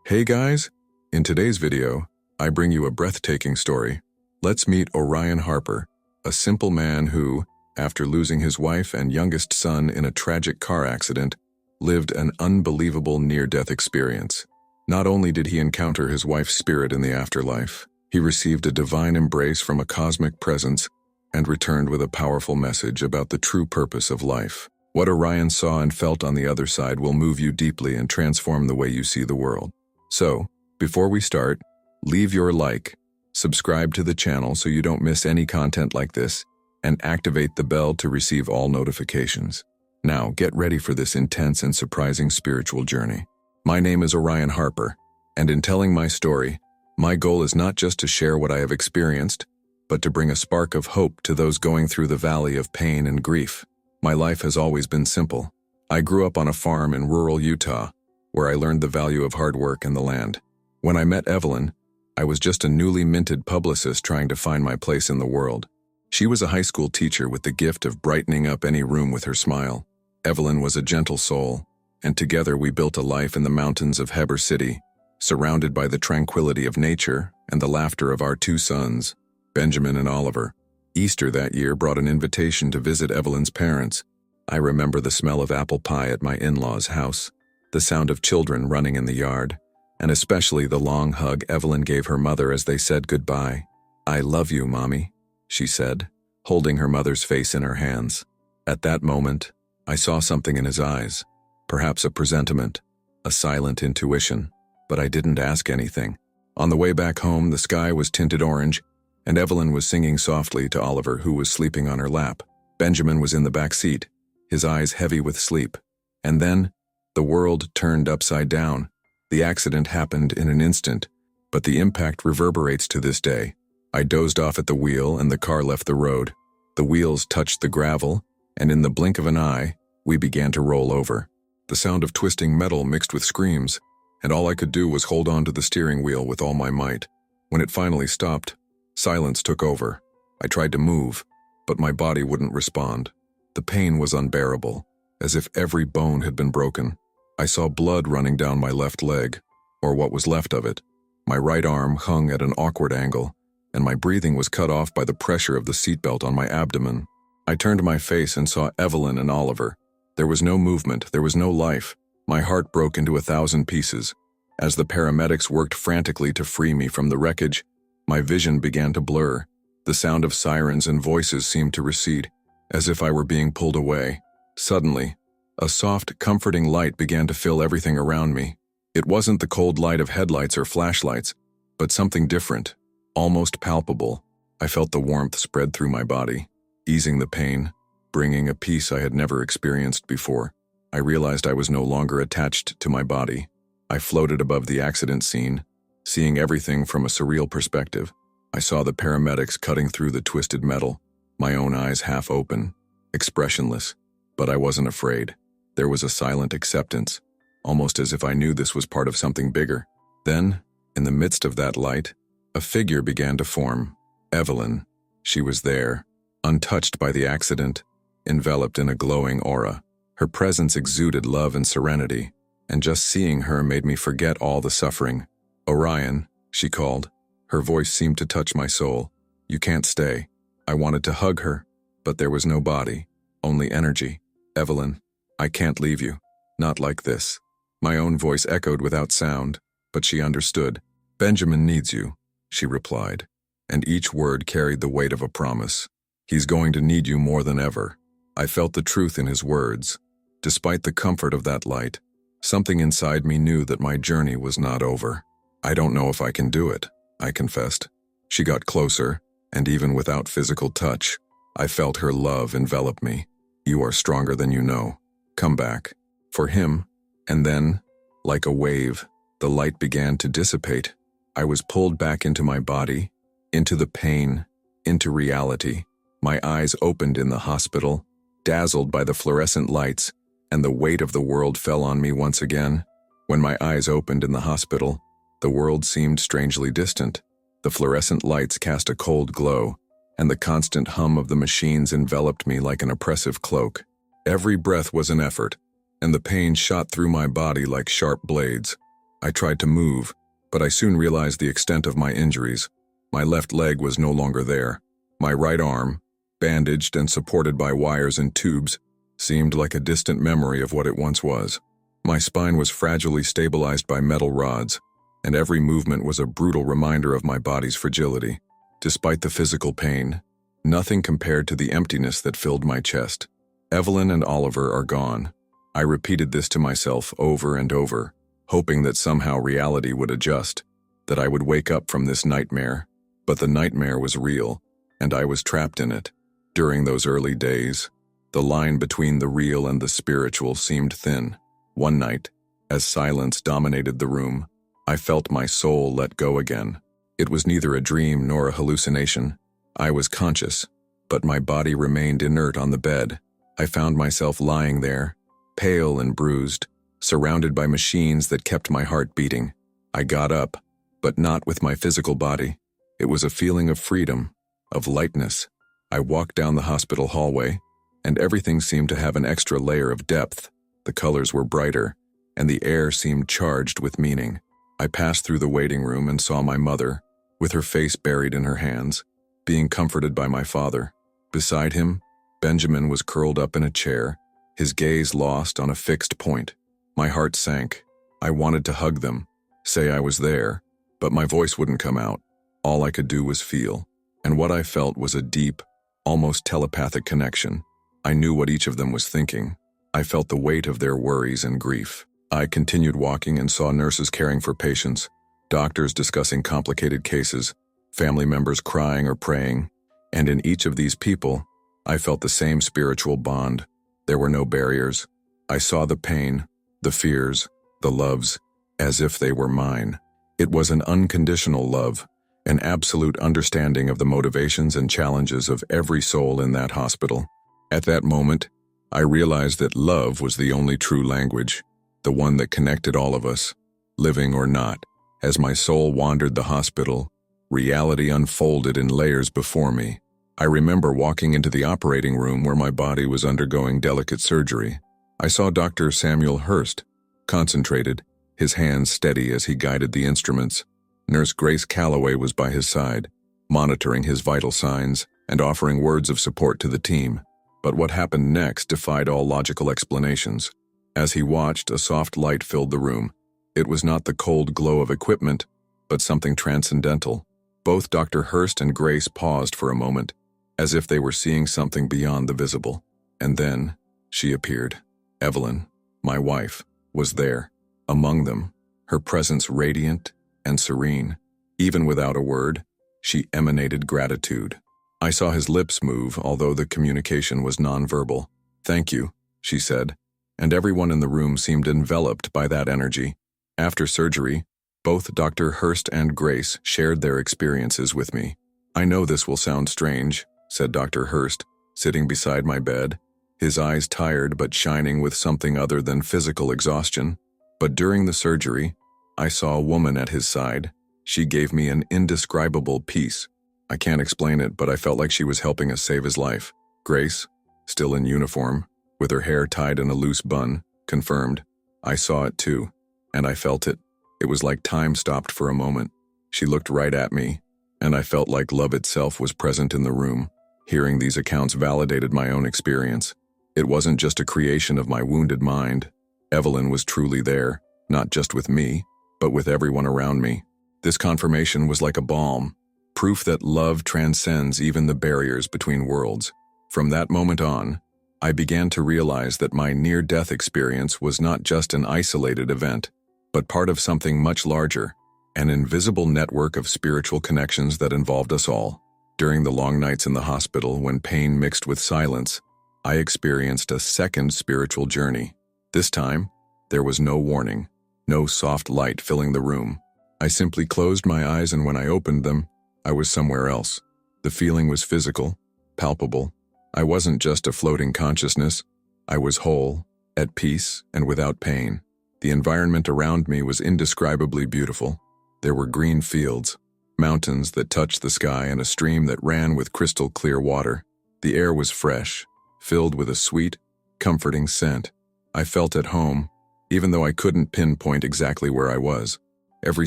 Hey guys, in today's video, I bring you a breathtaking story. Let's meet Orion Harper, a simple man who, after losing his wife and youngest son in a tragic car accident, lived an unbelievable near-death experience. Not only did he encounter his wife's spirit in the afterlife, he received a divine embrace from a cosmic presence and returned with a powerful message about the true purpose of life. What Orion saw and felt on the other side will move you deeply and transform the way you see the world. So, before we start, leave your like, subscribe to the channel so you don't miss any content like this, and activate the bell to receive all notifications. Now, get ready for this intense and surprising spiritual journey. My name is Orion Harper, and in telling my story, my goal is not just to share what I have experienced, but to bring a spark of hope to those going through the valley of pain and grief. My life has always been simple. I grew up on a farm in rural Utah, where I learned the value of hard work and the land. When I met Evelyn, I was just a newly minted publicist trying to find my place in the world. She was a high school teacher with the gift of brightening up any room with her smile. Evelyn was a gentle soul, and together we built a life in the mountains of Heber City, surrounded by the tranquility of nature and the laughter of our two sons, Benjamin and Oliver. Easter that year brought an invitation to visit Evelyn's parents. I remember the smell of apple pie at my in-laws' house, the sound of children running in the yard, and especially the long hug Evelyn gave her mother as they said goodbye. "I love you, Mommy," she said, holding her mother's face in her hands. At that moment, I saw something in his eyes, perhaps a presentiment, a silent intuition, but I didn't ask anything. On the way back home, the sky was tinted orange, and Evelyn was singing softly to Oliver, who was sleeping on her lap. Benjamin was in the back seat, his eyes heavy with sleep. And then, the world turned upside down. The accident happened in an instant, but the impact reverberates to this day. I dozed off at the wheel and the car left the road. The wheels touched the gravel, and in the blink of an eye, we began to roll over. The sound of twisting metal mixed with screams, and all I could do was hold on to the steering wheel with all my might. When it finally stopped, silence took over. I tried to move, but my body wouldn't respond. The pain was unbearable, as if every bone had been broken. I saw blood running down my left leg, or what was left of it. My right arm hung at an awkward angle, and my breathing was cut off by the pressure of the seatbelt on my abdomen. I turned my face and saw Evelyn and Oliver. There was no movement, there was no life. My heart broke into 1,000 pieces. As the paramedics worked frantically to free me from the wreckage, my vision began to blur. The sound of sirens and voices seemed to recede, as if I were being pulled away. Suddenly, a soft, comforting light began to fill everything around me. It wasn't the cold light of headlights or flashlights, but something different, almost palpable. I felt the warmth spread through my body, easing the pain, bringing a peace I had never experienced before. I realized I was no longer attached to my body. I floated above the accident scene, seeing everything from a surreal perspective. I saw the paramedics cutting through the twisted metal, my own eyes half open, expressionless, but I wasn't afraid. There was a silent acceptance, almost as if I knew this was part of something bigger. Then, in the midst of that light, a figure began to form. Evelyn. She was there, untouched by the accident, enveloped in a glowing aura. Her presence exuded love and serenity, and just seeing her made me forget all the suffering. "Orion," she called. Her voice seemed to touch my soul. "You can't stay." I wanted to hug her, but there was no body, only energy. "Evelyn, I can't leave you. Not like this." My own voice echoed without sound, but she understood. "Benjamin needs you," she replied, and each word carried the weight of a promise. "He's going to need you more than ever." I felt the truth in his words. Despite the comfort of that light, something inside me knew that my journey was not over. "I don't know if I can do it," I confessed. She got closer, and even without physical touch, I felt her love envelop me. "You are stronger than you know. Come back." For him, and then, like a wave, the light began to dissipate. I was pulled back into my body, into the pain, into reality. My eyes opened in the hospital, dazzled by the fluorescent lights, and the weight of the world fell on me once again. When my eyes opened in the hospital, the world seemed strangely distant. The fluorescent lights cast a cold glow, and the constant hum of the machines enveloped me like an oppressive cloak. Every breath was an effort, and the pain shot through my body like sharp blades. I tried to move, but I soon realized the extent of my injuries. My left leg was no longer there. My right arm, bandaged and supported by wires and tubes, seemed like a distant memory of what it once was. My spine was fragilely stabilized by metal rods, and every movement was a brutal reminder of my body's fragility. Despite the physical pain, nothing compared to the emptiness that filled my chest. Evelyn and Oliver are gone. I repeated this to myself over and over, hoping that somehow reality would adjust, that I would wake up from this nightmare. But the nightmare was real, and I was trapped in it. During those early days, the line between the real and the spiritual seemed thin. One night, as silence dominated the room, I felt my soul let go again. It was neither a dream nor a hallucination. I was conscious, but my body remained inert on the bed. I found myself lying there, pale and bruised, surrounded by machines that kept my heart beating. I got up, but not with my physical body. It was a feeling of freedom, of lightness. I walked down the hospital hallway, and everything seemed to have an extra layer of depth. The colors were brighter, and the air seemed charged with meaning. I passed through the waiting room and saw my mother, with her face buried in her hands, being comforted by my father. Beside him, Benjamin was curled up in a chair, his gaze lost on a fixed point. My heart sank. I wanted to hug them, say I was there, but my voice wouldn't come out. All I could do was feel, and what I felt was a deep, almost telepathic connection. I knew what each of them was thinking. I felt the weight of their worries and grief. I continued walking and saw nurses caring for patients, doctors discussing complicated cases, family members crying or praying, and in each of these people, I felt the same spiritual bond. There were no barriers. I saw the pain, the fears, the loves, as if they were mine. It was an unconditional love, an absolute understanding of the motivations and challenges of every soul in that hospital. At that moment, I realized that love was the only true language, the one that connected all of us, living or not. As my soul wandered the hospital, reality unfolded in layers before me. I remember walking into the operating room where my body was undergoing delicate surgery. I saw Dr. Samuel Hurst, concentrated, his hands steady as he guided the instruments. Nurse Grace Calloway was by his side, monitoring his vital signs and offering words of support to the team. But what happened next defied all logical explanations. As he watched, a soft light filled the room. It was not the cold glow of equipment, but something transcendental. Both Dr. Hurst and Grace paused for a moment, as if they were seeing something beyond the visible. And then, she appeared. Evelyn, my wife, was there, among them, her presence radiant and serene. Even without a word, she emanated gratitude. I saw his lips move, although the communication was nonverbal. "Thank you," she said, and everyone in the room seemed enveloped by that energy. After surgery, both Dr. Hurst and Grace shared their experiences with me. "I know this will sound strange," said Dr. Hurst, sitting beside my bed, his eyes tired but shining with something other than physical exhaustion. "But during the surgery, I saw a woman at his side. She gave me an indescribable peace. I can't explain it, but I felt like she was helping us save his life." Grace, still in uniform, with her hair tied in a loose bun, confirmed. "I saw it too, and I felt it. It was like time stopped for a moment. She looked right at me, and I felt like love itself was present in the room." Hearing these accounts validated my own experience. It wasn't just a creation of my wounded mind. Evelyn was truly there, not just with me, but with everyone around me. This confirmation was like a balm, proof that love transcends even the barriers between worlds. From that moment on, I began to realize that my near-death experience was not just an isolated event, but part of something much larger, an invisible network of spiritual connections that involved us all. During the long nights in the hospital, when pain mixed with silence, I experienced a second spiritual journey. This time, there was no warning, no soft light filling the room. I simply closed my eyes, and when I opened them, I was somewhere else. The feeling was physical, palpable. I wasn't just a floating consciousness. I was whole, at peace, and without pain. The environment around me was indescribably beautiful. There were green fields, mountains that touched the sky, and a stream that ran with crystal clear water. The air was fresh, filled with a sweet, comforting scent. I felt at home, even though I couldn't pinpoint exactly where I was. Every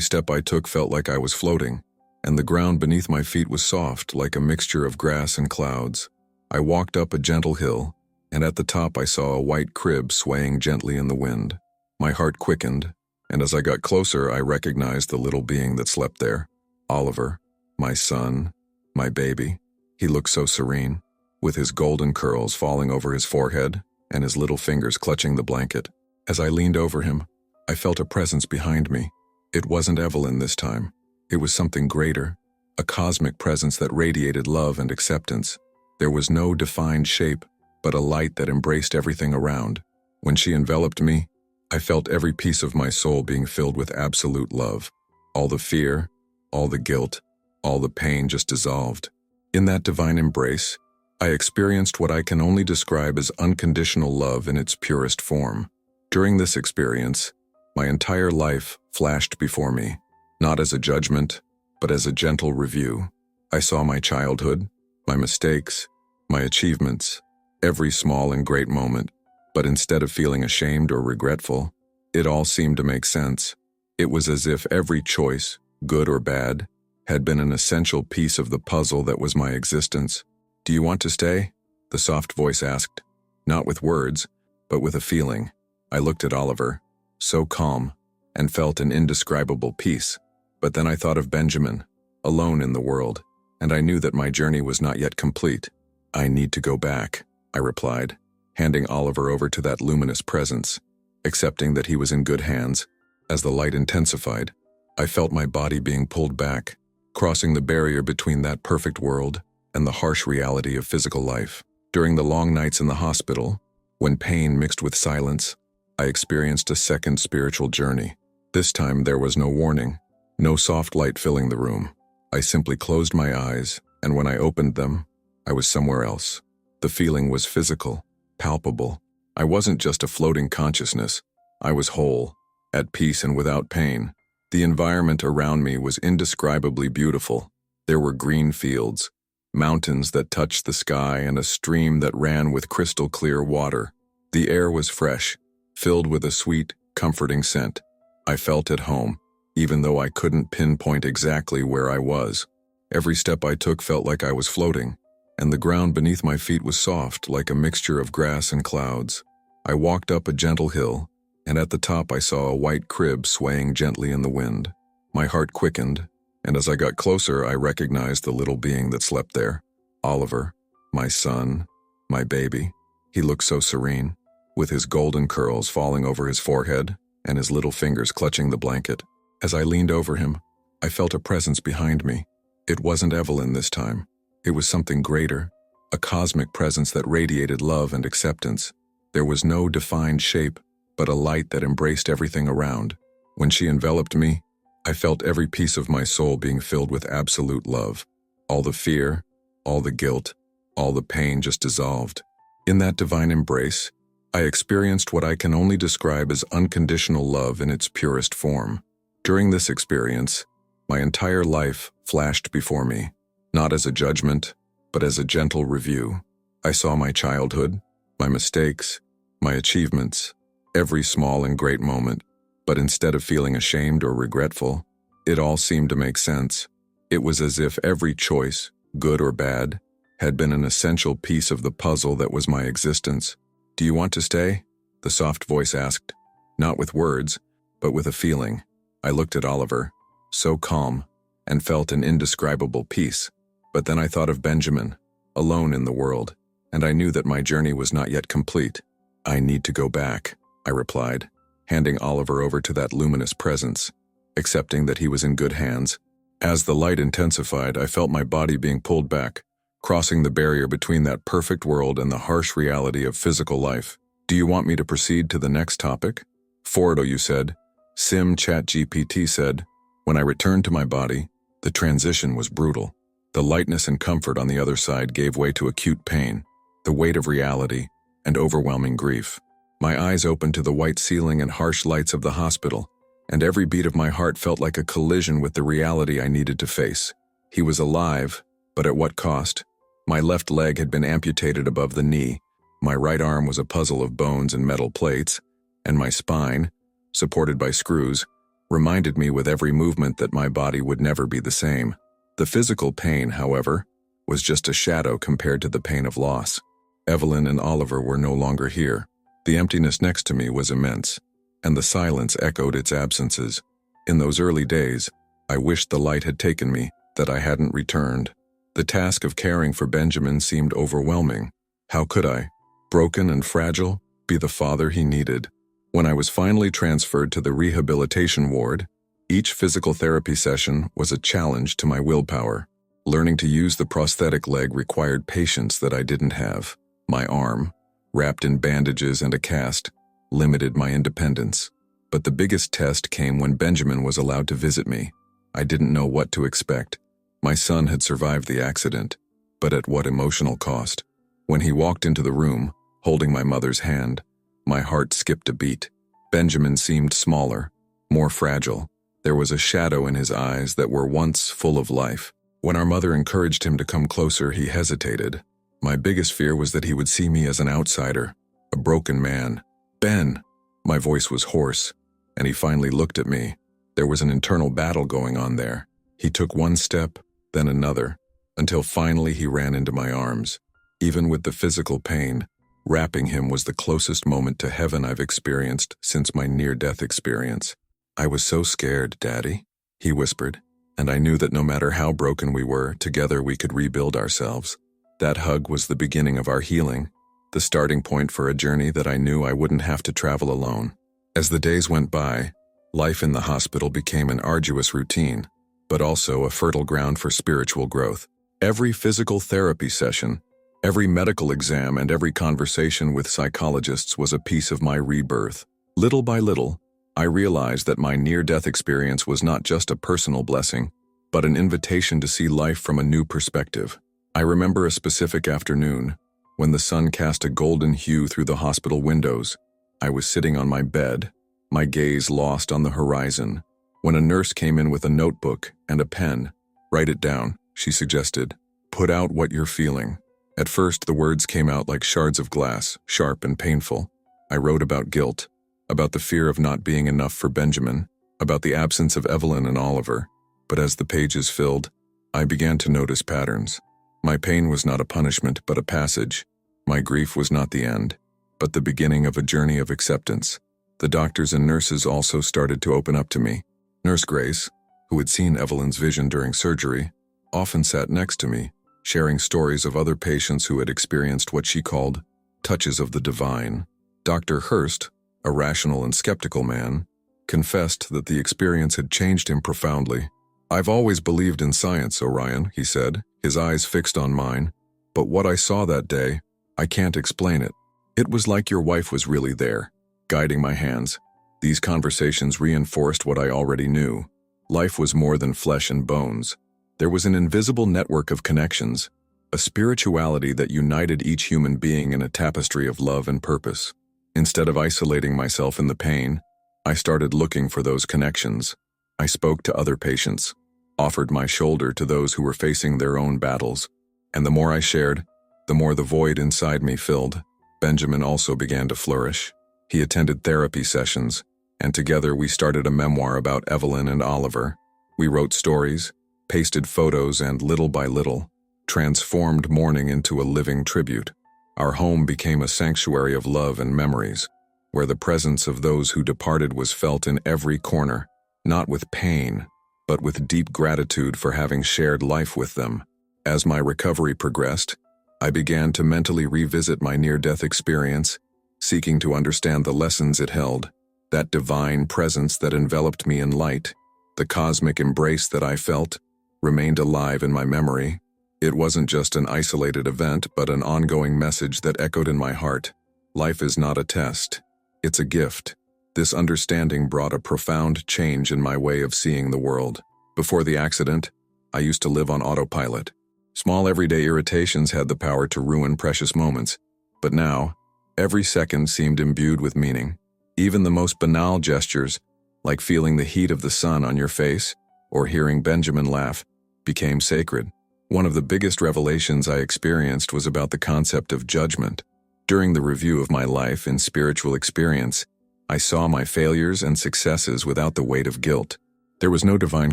step I took felt like I was floating, and the ground beneath my feet was soft, like a mixture of grass and clouds. I walked up a gentle hill, and at the top I saw a white crib swaying gently in the wind. My heart quickened, and as I got closer, I recognized the little being that slept there. Oliver, my son, my baby. He looked so serene, with his golden curls falling over his forehead and his little fingers clutching the blanket. As I leaned over him, I felt a presence behind me. It wasn't Evelyn this time. It was something greater, a cosmic presence that radiated love and acceptance. There was no defined shape, but a light that embraced everything around. When she enveloped me, I felt every piece of my soul being filled with absolute love. All the fear, all the guilt, all the pain just dissolved. In that divine embrace, I experienced what I can only describe as unconditional love in its purest form. During this experience, my entire life flashed before me, not as a judgment, but as a gentle review. I saw my childhood, my mistakes, my achievements, every small and great moment, but instead of feeling ashamed or regretful, it all seemed to make sense. It was as if every choice, good or bad, had been an essential piece of the puzzle that was my existence. "Do you want to stay?" the soft voice asked, not with words, but with a feeling. I looked at Oliver, so calm, and felt an indescribable peace. But then I thought of Benjamin, alone in the world, and I knew that my journey was not yet complete. "I need to go back," I replied, handing Oliver over to that luminous presence, accepting that he was in good hands. As the light intensified, I felt my body being pulled back, crossing the barrier between that perfect world and the harsh reality of physical life. During the long nights in the hospital, when pain mixed with silence, I experienced a second spiritual journey. This time there was no warning, no soft light filling the room. I simply closed my eyes, and when I opened them, I was somewhere else. The feeling was physical, palpable. I wasn't just a floating consciousness. I was whole, at peace and without pain. The environment around me was indescribably beautiful. There were green fields, mountains that touched the sky, and a stream that ran with crystal clear water. The air was fresh, filled with a sweet, comforting scent. I felt at home, even though I couldn't pinpoint exactly where I was. Every step I took felt like I was floating, and the ground beneath my feet was soft, like a mixture of grass and clouds. I walked up a gentle hill, and at the top I saw a white crib swaying gently in the wind. My heart quickened, and as I got closer, I recognized the little being that slept there. Oliver, my son, my baby. He looked so serene, with his golden curls falling over his forehead and his little fingers clutching the blanket. As I leaned over him, I felt a presence behind me. It wasn't Evelyn this time. It was something greater, a cosmic presence that radiated love and acceptance. There was no defined shape, but a light that embraced everything around. When she enveloped me, I felt every piece of my soul being filled with absolute love. All the fear, all the guilt, all the pain just dissolved. In that divine embrace, I experienced what I can only describe as unconditional love in its purest form. During this experience, my entire life flashed before me, not as a judgment, but as a gentle review. I saw my childhood, my mistakes, my achievements, every small and great moment, but instead of feeling ashamed or regretful, it all seemed to make sense. It was as if every choice, good or bad, had been an essential piece of the puzzle that was my existence. "Do you want to stay?" the soft voice asked, not with words, but with a feeling. I looked at Oliver, so calm, and felt an indescribable peace. But then I thought of Benjamin, alone in the world, and I knew that my journey was not yet complete. "I need to go back," I replied, handing Oliver over to that luminous presence, accepting that he was in good hands. As the light intensified, I felt my body being pulled back, crossing the barrier between that perfect world and the harsh reality of physical life. "Do you want me to proceed to the next topic?" "Fordo," you said. ChatGPT said. When I returned to my body, the transition was brutal. The lightness and comfort on the other side gave way to acute pain, the weight of reality, and overwhelming grief. My eyes opened to the white ceiling and harsh lights of the hospital, and every beat of my heart felt like a collision with the reality I needed to face. He was alive, but at what cost? My left leg had been amputated above the knee, my right arm was a puzzle of bones and metal plates, and my spine, supported by screws, reminded me with every movement that my body would never be the same. The physical pain, however, was just a shadow compared to the pain of loss. Evelyn and Oliver were no longer here. The emptiness next to me was immense, and the silence echoed its absences. In those early days, I wished the light had taken me, that I hadn't returned. The task of caring for Benjamin seemed overwhelming. How could I, broken and fragile, be the father he needed? When I was finally transferred to the rehabilitation ward, each physical therapy session was a challenge to my willpower. Learning to use the prosthetic leg required patience that I didn't have. My arm, wrapped in bandages and a cast, limited my independence. But the biggest test came when Benjamin was allowed to visit me. I didn't know what to expect. My son had survived the accident, but at what emotional cost? When he walked into the room, holding my mother's hand, my heart skipped a beat. Benjamin seemed smaller, more fragile. There was a shadow in his eyes that were once full of life. When our mother encouraged him to come closer, he hesitated. My biggest fear was that he would see me as an outsider, a broken man. "Ben!" My voice was hoarse, and he finally looked at me. There was an internal battle going on there. He took one step, then another, until finally he ran into my arms. Even with the physical pain, wrapping him was the closest moment to heaven I've experienced since my near-death experience. "I was so scared, Daddy," he whispered, and I knew that no matter how broken we were, together we could rebuild ourselves. That hug was the beginning of our healing, the starting point for a journey that I knew I wouldn't have to travel alone. As the days went by, life in the hospital became an arduous routine, but also a fertile ground for spiritual growth. Every physical therapy session, every medical exam, and every conversation with psychologists was a piece of my rebirth. Little by little, I realized that my near-death experience was not just a personal blessing, but an invitation to see life from a new perspective. I remember a specific afternoon, when the sun cast a golden hue through the hospital windows. I was sitting on my bed, my gaze lost on the horizon, when a nurse came in with a notebook and a pen. "Write it down," she suggested. "Put out what you're feeling." At first, the words came out like shards of glass, sharp and painful. I wrote about guilt, about the fear of not being enough for Benjamin, about the absence of Evelyn and Oliver. But as the pages filled, I began to notice patterns. My pain was not a punishment, but a passage. My grief was not the end, but the beginning of a journey of acceptance. The doctors and nurses also started to open up to me. Nurse Grace, who had seen Evelyn's vision during surgery, often sat next to me, sharing stories of other patients who had experienced what she called touches of the divine. Dr. Hurst, a rational and skeptical man, confessed that the experience had changed him profoundly. "I've always believed in science, Orion," he said, his eyes fixed on mine. "But what I saw that day, I can't explain it. It was like your wife was really there, guiding my hands." These conversations reinforced what I already knew. Life was more than flesh and bones. There was an invisible network of connections, a spirituality that united each human being in a tapestry of love and purpose. Instead of isolating myself in the pain, I started looking for those connections. I spoke to other patients, offered my shoulder to those who were facing their own battles, and the more I shared, the more the void inside me filled. Benjamin also began to flourish. He attended therapy sessions, and together we started a memoir about Evelyn and Oliver. We wrote stories, pasted photos, and little by little, transformed mourning into a living tribute. Our home became a sanctuary of love and memories, where the presence of those who departed was felt in every corner, not with pain, but with deep gratitude for having shared life with them. As my recovery progressed, I began to mentally revisit my near-death experience, seeking to understand the lessons it held, that divine presence that enveloped me in light, the cosmic embrace that I felt, remained alive in my memory. It wasn't just an isolated event, but an ongoing message that echoed in my heart. Life is not a test, it's a gift. This understanding brought a profound change in my way of seeing the world. Before the accident, I used to live on autopilot. Small everyday irritations had the power to ruin precious moments, but now, every second seemed imbued with meaning. Even the most banal gestures, like feeling the heat of the sun on your face or hearing Benjamin laugh, became sacred. One of the biggest revelations I experienced was about the concept of judgment. During the review of my life in spiritual experience, I saw my failures and successes without the weight of guilt. There was no divine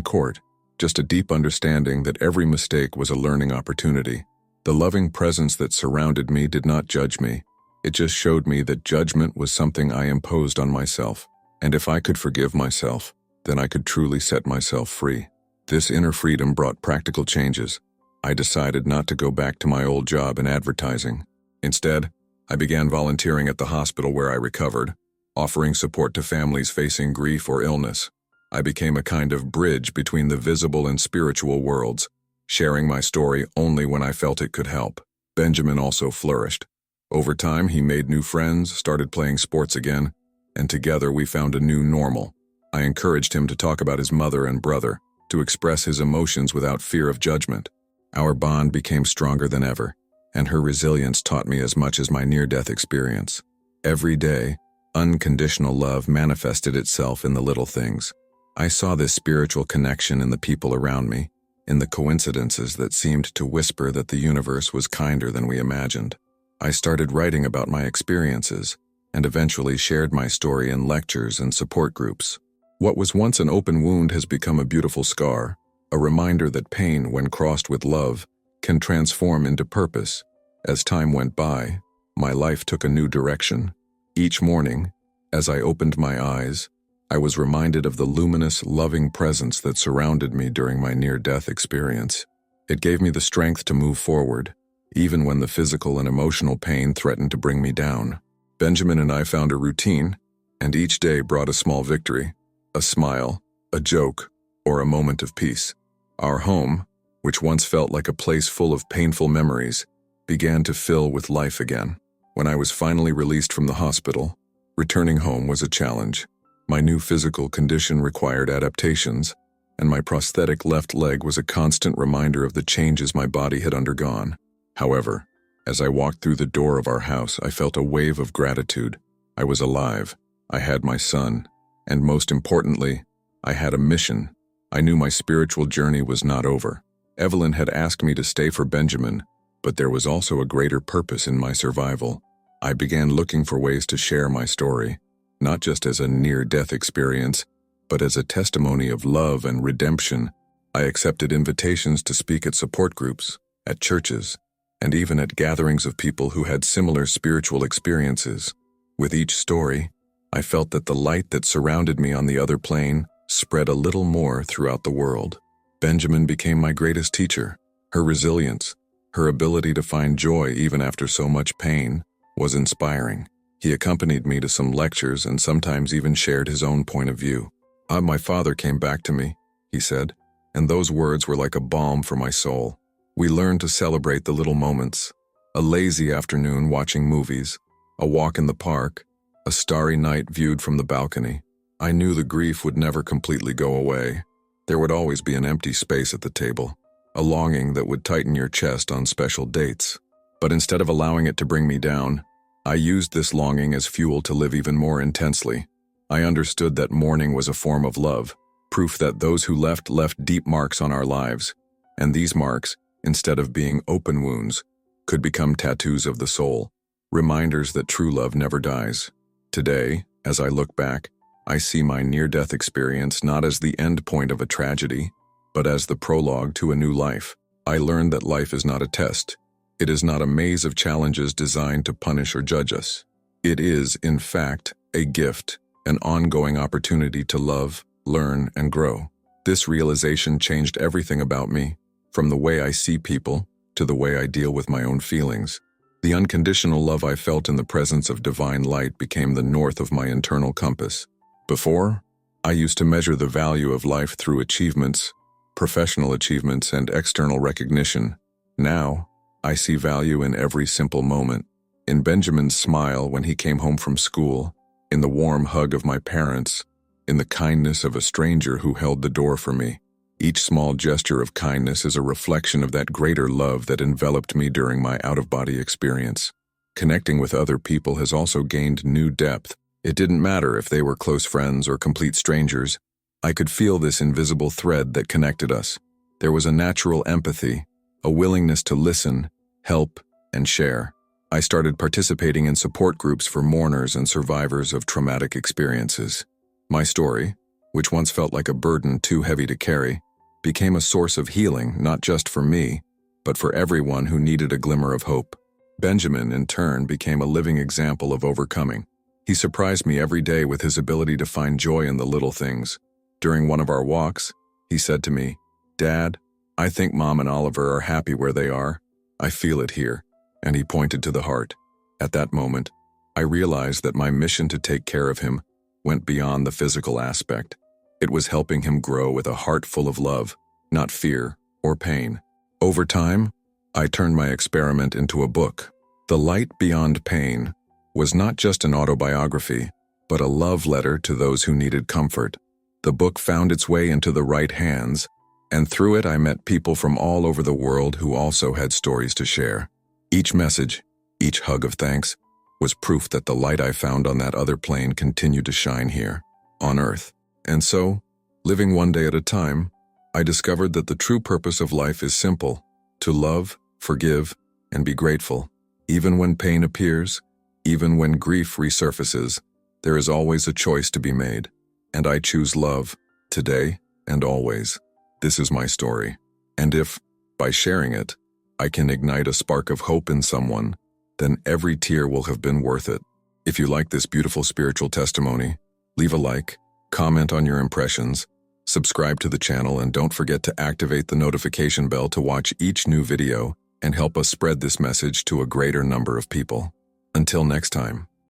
court, just a deep understanding that every mistake was a learning opportunity. The loving presence that surrounded me did not judge me. It just showed me that judgment was something I imposed on myself. And if I could forgive myself, then I could truly set myself free. This inner freedom brought practical changes. I decided not to go back to my old job in advertising. Instead, I began volunteering at the hospital where I recovered, offering support to families facing grief or illness. I became a kind of bridge between the visible and spiritual worlds, sharing my story only when I felt it could help. Benjamin also flourished. Over time, he made new friends, started playing sports again, and together we found a new normal. I encouraged him to talk about his mother and brother, to express his emotions without fear of judgment. Our bond became stronger than ever, and her resilience taught me as much as my near-death experience. Every day, unconditional love manifested itself in the little things. I saw this spiritual connection in the people around me, in the coincidences that seemed to whisper that the universe was kinder than we imagined. I started writing about my experiences, and eventually shared my story in lectures and support groups. What was once an open wound has become a beautiful scar, a reminder that pain, when crossed with love, can transform into purpose. As time went by, my life took a new direction. Each morning, as I opened my eyes, I was reminded of the luminous, loving presence that surrounded me during my near-death experience. It gave me the strength to move forward, even when the physical and emotional pain threatened to bring me down. Benjamin and I found a routine, and each day brought a small victory, a smile, a joke, or a moment of peace. Our home, which once felt like a place full of painful memories, began to fill with life again. When I was finally released from the hospital, returning home was a challenge. My new physical condition required adaptations, and my prosthetic left leg was a constant reminder of the changes my body had undergone. However, as I walked through the door of our house, I felt a wave of gratitude. I was alive, I had my son, and most importantly, I had a mission. I knew my spiritual journey was not over. Evelyn had asked me to stay for Benjamin, but there was also a greater purpose in my survival. I began looking for ways to share my story, not just as a near-death experience, but as a testimony of love and redemption. I accepted invitations to speak at support groups, at churches, and even at gatherings of people who had similar spiritual experiences. With each story, I felt that the light that surrounded me on the other plane spread a little more throughout the world. Benjamin became my greatest teacher. Her resilience, her ability to find joy even after so much pain, was inspiring. He accompanied me to some lectures and sometimes even shared his own point of view. My father came back to me," he said, and those words were like a balm for my soul. We learned to celebrate the little moments, a lazy afternoon watching movies, a walk in the park, a starry night viewed from the balcony. I knew the grief would never completely go away. There would always be an empty space at the table, a longing that would tighten your chest on special dates. But instead of allowing it to bring me down, I used this longing as fuel to live even more intensely. I understood that mourning was a form of love, proof that those who left deep marks on our lives, and these marks, instead of being open wounds, could become tattoos of the soul, reminders that true love never dies. Today, as I look back, I see my near-death experience not as the end point of a tragedy, but as the prologue to a new life. I learned that life is not a test. It is not a maze of challenges designed to punish or judge us. It is, in fact, a gift, an ongoing opportunity to love, learn, and grow. This realization changed everything about me, from the way I see people to the way I deal with my own feelings. The unconditional love I felt in the presence of divine light became the north of my internal compass. Before, I used to measure the value of life through achievements, professional achievements, and external recognition. Now, I see value in every simple moment, in Benjamin's smile when he came home from school, in the warm hug of my parents, in the kindness of a stranger who held the door for me. Each small gesture of kindness is a reflection of that greater love that enveloped me during my out-of-body experience. Connecting with other people has also gained new depth. It didn't matter if they were close friends or complete strangers. I could feel this invisible thread that connected us. There was a natural empathy, a willingness to listen, help, and share. I started participating in support groups for mourners and survivors of traumatic experiences. My story, which once felt like a burden too heavy to carry, became a source of healing not just for me, but for everyone who needed a glimmer of hope. Benjamin, in turn, became a living example of overcoming. He surprised me every day with his ability to find joy in the little things. During one of our walks, he said to me, "Dad, I think Mom and Oliver are happy where they are. I feel it here." And he pointed to the heart. At that moment, I realized that my mission to take care of him went beyond the physical aspect. It was helping him grow with a heart full of love, not fear or pain. Over time, I turned my experiment into a book. The Light Beyond Pain was not just an autobiography, but a love letter to those who needed comfort. The book found its way into the right hands, and through it I met people from all over the world who also had stories to share. Each message, each hug of thanks, was proof that the light I found on that other plane continued to shine here, on Earth. And so, living one day at a time, I discovered that the true purpose of life is simple: to love, forgive, and be grateful. Even when pain appears, even when grief resurfaces, there is always a choice to be made. And I choose love, today and always. This is my story. And if, by sharing it, I can ignite a spark of hope in someone, then every tear will have been worth it. If you like this beautiful spiritual testimony, leave a like, comment on your impressions, subscribe to the channel, and don't forget to activate the notification bell to watch each new video and help us spread this message to a greater number of people. Until next time.